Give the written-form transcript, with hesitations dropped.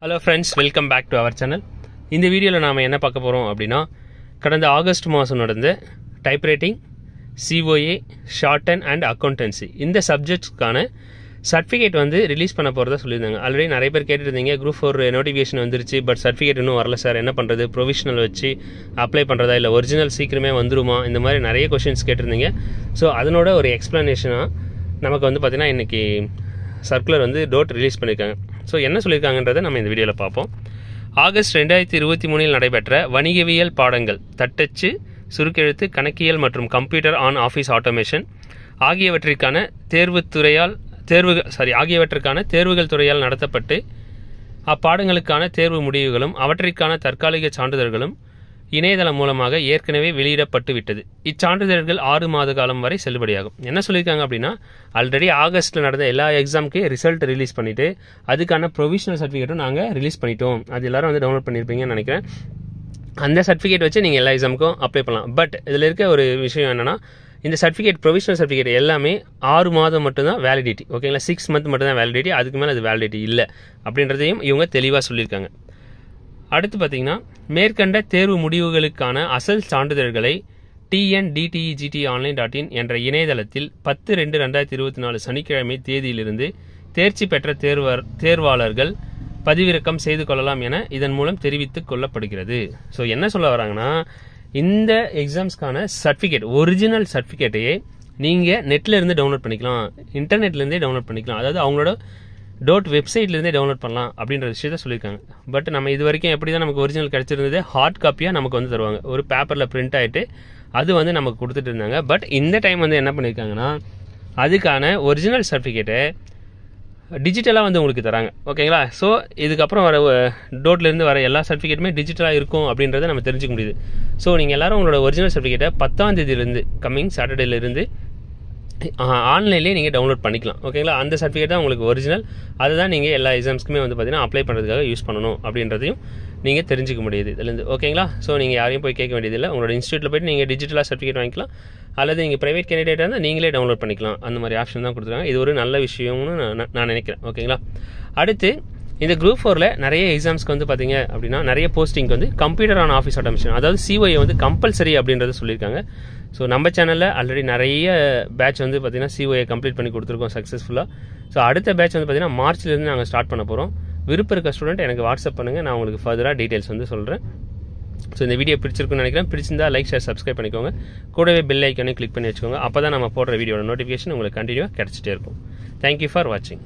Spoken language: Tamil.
Hello friends, welcome back to our channel. இந்த வீடியோல நாம என்ன பார்க்க போறோம் அப்படினா கடந்த ஆகஸ்ட் மாதம் நடந்த typewriting, COA, shorthand and accountancy இந்த சப்ஜெக்ட்ஸ்க்கான சர்டிஃபிகேட் வந்து ரிலீஸ் பண்ண போறதா சொல்லியிருந்தாங்க. ஆல்ரெடி நிறைய பேர் கேட்டிருந்தீங்க குரூப் 4 நோட்டிஃபிகேஷன் வந்துருச்சு, பட் சர்டிஃபிகேட் இன்னும் வரல சார், என்ன பண்ணுறது, ப்ரொவிஷனல் வச்சு அப்ளை பண்ணுறதா இல்லை ஒரிஜினல் சீக்கிரமே வந்துருமா, இந்த மாதிரி நிறைய கொஷின்ஸ் கேட்டிருந்தீங்க. ஸோ அதனோட ஒரு எக்ஸ்ப்ளனேஷனாக நமக்கு வந்து பார்த்திங்கன்னா இன்றைக்கி சர்க்குலர் வந்து டோட் ரிலீஸ் பண்ணியிருக்காங்க. ஸோ என்ன சொல்லியிருக்காங்கன்றதை நம்ம இந்த வீடியோவில் பார்ப்போம். ஆகஸ்ட் 2023 நடைபெற்ற வணிகவியல் பாடங்கள் தட்டச்சு, சுருக்கெழுத்து, கணக்கியல் மற்றும் கம்ப்யூட்டர் ஆன் ஆஃபீஸ் ஆட்டோமேஷன் ஆகியவற்றிற்கான தேர்வுகள் துறையால் நடத்தப்பட்டு அப்பாடங்களுக்கான தேர்வு முடிவுகளும் அவற்றிற்கான தற்காலிக சான்றிதழ்களும் இணையதளம் மூலமாக ஏற்கனவே வெளியிடப்பட்டு விட்டது. இச்சான்றிதழ்கள் 6 மாத காலம் வரை செல்லுபடியாகும். என்ன சொல்லியிருக்காங்க அப்படின்னா, ஆல்ரெடி ஆகஸ்ட்டில் நடந்த எல்லா எக்ஸாமுக்கு ரிசல்ட் ரிலீஸ் பண்ணிவிட்டு அதுக்கான ப்ரொவிஷனல் சர்டிஃபிகேட்டும் நாங்கள் ரிலீஸ் பண்ணிட்டோம். அது எல்லாரும் வந்து டவுன்லோட் பண்ணியிருப்பீங்கன்னு நினைக்கிறேன். அந்த சர்டிஃபிகேட் வச்சு நீங்கள் எல்லா எக்ஸாமுக்கும் அப்ளை பண்ணலாம். பட் இதில் இருக்க ஒரு விஷயம் என்னென்னா, இந்த சர்டிஃபிகேட் ப்ரொவிஷனல் சர்டிஃபிகேட் எல்லாமே 6 மாதம் மட்டும்தான் வேலிடிட்டி, ஓகேங்களா, 6 மந்த் மட்டும்தான் வேலிடிட்டி, அதுக்கு மேலே அது வேலிடிட்டி இல்லை அப்படின்றதையும் இவங்க தெளிவாக சொல்லியிருக்காங்க. அடுத்து பார்த்தீங்கன்னா, மேற்கண்ட தேர்வு முடிவுகளுக்கான அசல் சான்றிதழ்களை tndtegtonline.in என்ற இணையதளத்தில் 10/2/2024 சனிக்கிழமை தேதியிலிருந்து தேர்ச்சி பெற்ற தேர்வாளர்கள் பதிவிறக்கம் செய்து கொள்ளலாம் என இதன் மூலம் தெரிவித்துக் கொள்ளப்படுகிறது. ஸோ என்ன சொல்ல வராங்கன்னா, இந்த எக்ஸாம்ஸ்க்கான சர்டிஃபிகேட், ஒரிஜினல் சர்டிஃபிகேட்டையே நீங்கள் நெட்டில் இருந்து டவுன்லோட் பண்ணிக்கலாம், இன்டர்நெட்லேருந்தே டவுன்லோட் பண்ணிக்கலாம், அதாவது அவங்களோட டோட் வெப்சைட்லேருந்தே டவுன்லோட் பண்ணலாம் அப்படின்ற விஷயத்த சொல்லியிருக்காங்க. பட் நம்ம இது வரைக்கும் எப்படி தான் நமக்கு ஒரிஜினல் கிடச்சிருந்தது, ஹார்ட் காப்பியாக நமக்கு வந்து தருவாங்க, ஒரு பேப்பரில் பிரிண்ட் ஆகிட்டு அது வந்து நமக்கு கொடுத்துட்டு இருந்தாங்க. பட் இந்த டைம் வந்து என்ன பண்ணியிருக்காங்கன்னா, அதுக்கான ஒரிஜினல் சர்டிஃபிகேட்டை டிஜிட்டலாக வந்து உங்களுக்கு தராங்க, ஓகேங்களா. ஸோ இதுக்கப்புறம் வர டோட்லேருந்து வர எல்லா சர்டிஃபிகேட்டுமே டிஜிட்டலாக இருக்கும் அப்படின்றத நம்ம தெரிஞ்சுக்க முடியுது. ஸோ நீங்கள் எல்லாரும் உங்களோட ஒரிஜினல் சர்டிஃபிகேட்டை 10ஆம் தேதியிலேருந்து, கம்மிங் சாட்டர்டேலேருந்து ஆன்லைன்லேயே நீங்கள் டவுன்லோட் பண்ணிக்கலாம், ஓகேங்களா. அந்த சர்டிஃபிகேட் தான் உங்களுக்கு ஒரிஜினல், அதை தான் நீங்கள் எல்லா எக்ஸாம்ஸ்க்குமே வந்து பார்த்தீங்கன்னா அப்ளை பண்ணுறதுக்காக யூஸ் பண்ணணும் அப்படின்றதையும் நீங்கள் தெரிஞ்சிக்க முடியுது இதுலேருந்து, ஓகேங்களா. ஸோ நீங்கள் யாரையும் போய் கேட்க வேண்டியதில்லை, உங்களோட இன்ஸ்டியூட்டில் போய்ட்டு நீங்கள் டிஜிட்டலாக சர்டிஃபிகேட் வாங்கிக்கலாம், அல்லது நீங்கள் ப்ரைவேட் கேண்டிடேட்டாக இருந்தால் நீங்களே டவுன்லோட் பண்ணிக்கலாம். அந்த மாதிரி ஆப்ஷன் தான் கொடுத்துருக்காங்க. இது ஒரு நல்ல விஷயம்னு நான் நினைக்கிறேன், ஓகேங்களா. அடுத்து இந்த குரூப் 4ல் நிறைய எக்ஸாம்ஸ்க்கு வந்து பார்த்தீங்க அப்படின்னா நிறைய போஸ்டிங்க்கு வந்து கம்ப்யூட்டர் ஆன் ஆஃபீஸ் ஆட்டோமேஷன், அதாவது COA வந்து கம்பல்சரி அப்படின்றத சொல்லியிருக்காங்க. ஸோ நம்ம சேனலில் ஆல்ரெடி நிறைய பேட்ச் வந்து பார்த்தீங்கன்னா COA கம்ப்ளீட் பண்ணி கொடுத்துருக்கோம் சக்ஸஸ்ஃபுல்லாக. ஸோ அடுத்த பேட்ச் வந்து பார்த்தீங்கன்னா மார்ச்லேருந்து நாங்கள் ஸ்டார்ட் பண்ண போகிறோம். விருப்பம் இருக்க ஸ்டூடெண்ட் எனக்கு வாட்ஸ்அப் பண்ணுங்கள், நான் உங்களுக்கு ஃபர்தராக டீட்டெயில்ஸ் வந்து சொல்கிறேன். ஸோ இந்த வீடியோ பிடிச்சிருக்குன்னு நினைக்கிறேன். பிடிச்சிருந்தா லைக், ஷேர், சப்ஸ்கிரைப் பண்ணிக்கோங்க. கூடவே பெல் ஐக்கானே கிளிக் பண்ணி வச்சுக்கோங்க. அப்போ தான் நம்ம போடுற வீடியோட நோட்டிஃபிகேஷன் உங்களுக்கு கண்டினியூவாக கிடச்சிட்டே இருக்கும். தேங்க்யூ ஃபார் வாட்சிங்.